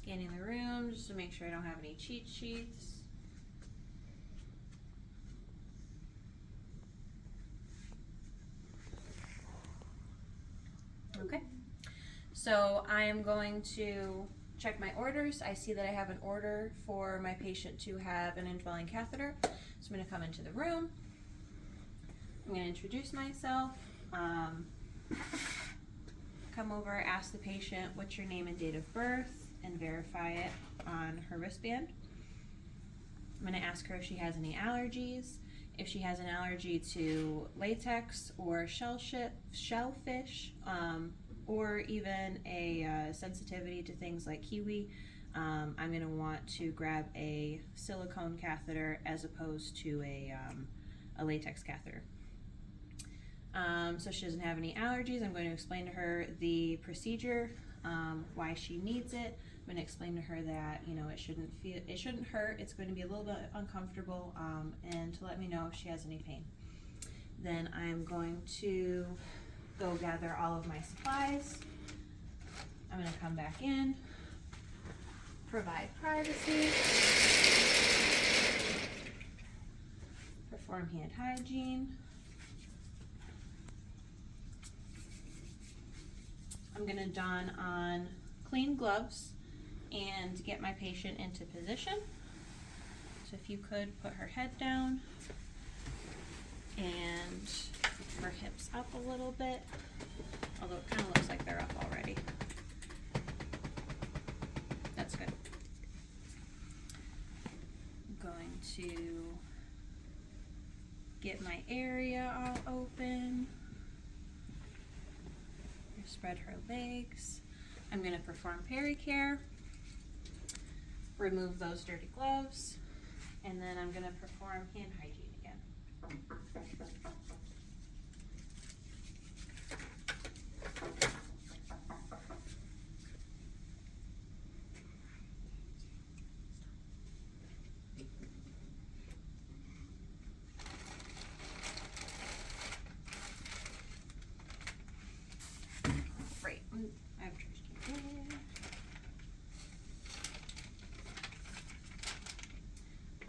Scanning the room just to make sure I don't have any cheat sheets. Okay, so I am going to check my orders. I see that I have an order for my patient to have an indwelling catheter. So I'm going to come into the room. I'm going to introduce myself. Come over, ask the patient what's your name and date of birth, and verify it on her wristband. I'm going to ask her if she has any allergies, if she has an allergy to latex or shellfish, or even a sensitivity to things like kiwi. I'm going to want to grab a silicone catheter as opposed to a latex catheter. So she doesn't have any allergies. I'm going to explain to her the procedure, why she needs it. I'm going to explain to her that, you know, it shouldn't hurt. It's going to be a little bit uncomfortable, and to let me know if she has any pain. Then I'm going to go gather all of my supplies. I'm going to come back in, provide privacy, perform hand hygiene. I'm going to don on clean gloves and get my patient into position. So if you could put her head down and her hips up a little bit, although it kind of looks like they're up already. That's good. I'm going to get my area all open. Spread her legs. I'm going to perform pericare, remove those dirty gloves, and then I'm going to perform hand hygiene again.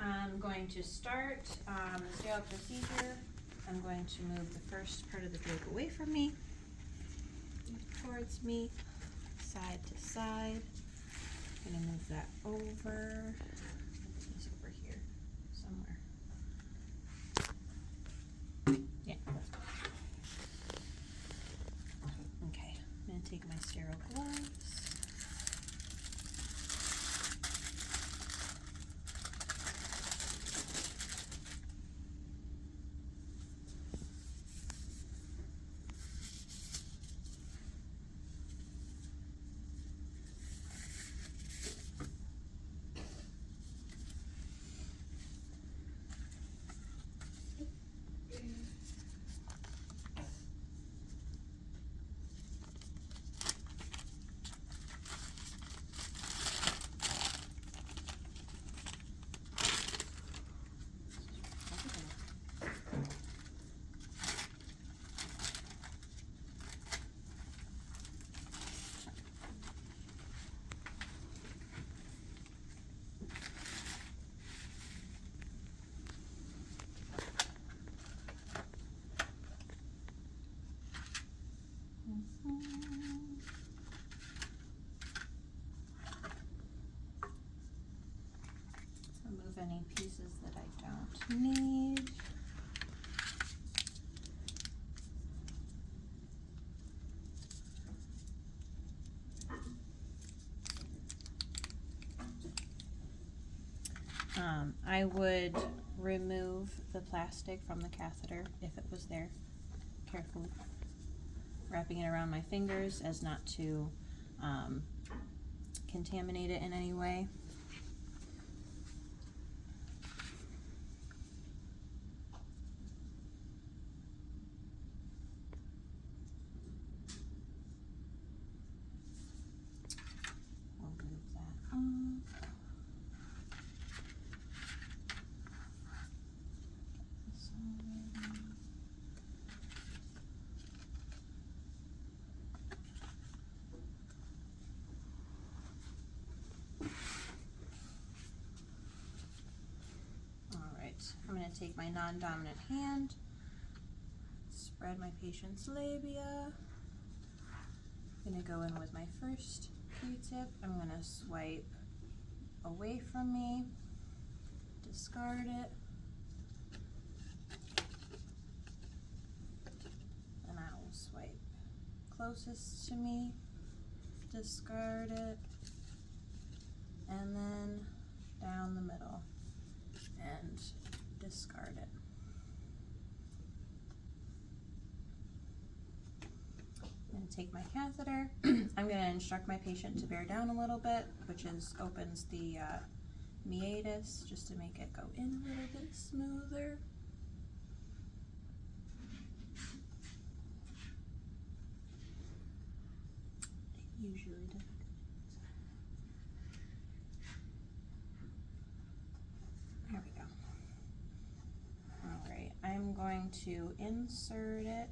I'm going to start the sterile procedure. I'm going to move the first part of the drape away from me, towards me, side to side. I'm going to move that over. It's over here somewhere. Yeah. Okay, I'm going to take my sterile gloves. Remove any pieces that I don't need. I would remove the plastic from the catheter if it was there, carefully, wrapping it around my fingers as not to contaminate it in any way. We'll move that on. going to take my non-dominant hand, spread my patient's labia. I'm going to go in with my first Q-tip. I'm going to swipe away from me, discard it, and I will swipe closest to me, discard it, and then down the middle and discard it. I'm going to take my catheter. I'm going to instruct my patient to bear down a little bit, which opens the meatus just to make it go in a little bit smoother. It usually does. There we go. All right, I'm going to insert it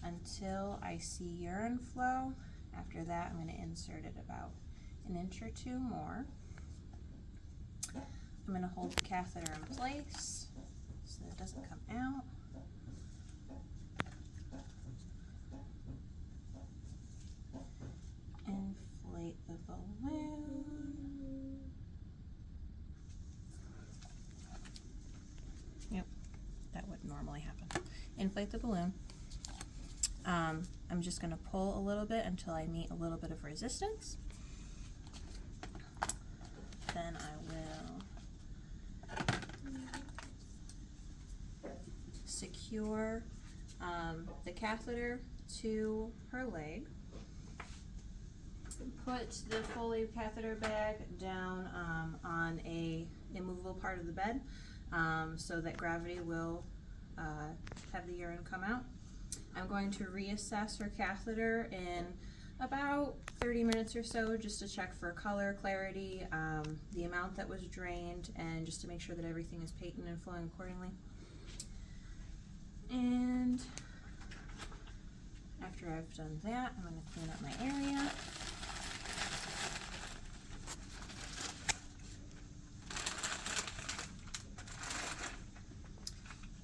until I see urine flow. After that, I'm going to insert it about an inch or two more. I'm going to hold the catheter in place so that it doesn't come out. Inflate the balloon. Yep, that would normally happen. Inflate the balloon. I'm just going to pull a little bit until I meet a little bit of resistance. Then I will secure the catheter to her leg. Put the Foley catheter bag down on a immovable part of the bed so that gravity will have the urine come out. I'm going to reassess her catheter in about 30 minutes or so just to check for color, clarity, the amount that was drained, and just to make sure that everything is patent and flowing accordingly. And after I've done that, I'm going to clean up my area.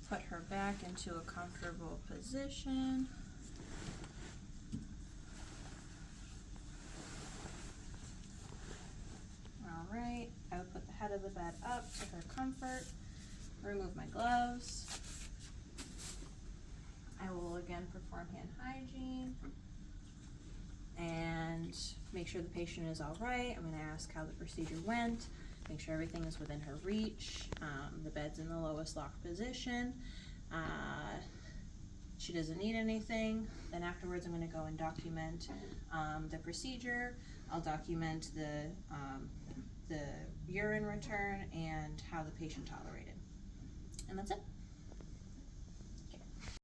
Put her back into a comfortable position. All right, I would put the head of the bed up to her comfort, remove my gloves. I will again perform hand hygiene and make sure the patient is all right. I'm going to ask how the procedure went. Make sure everything is within her reach. The bed's in the lowest locked position. She doesn't need anything. Then afterwards, I'm going to go and document the procedure. I'll document the urine return and how the patient tolerated. And that's it.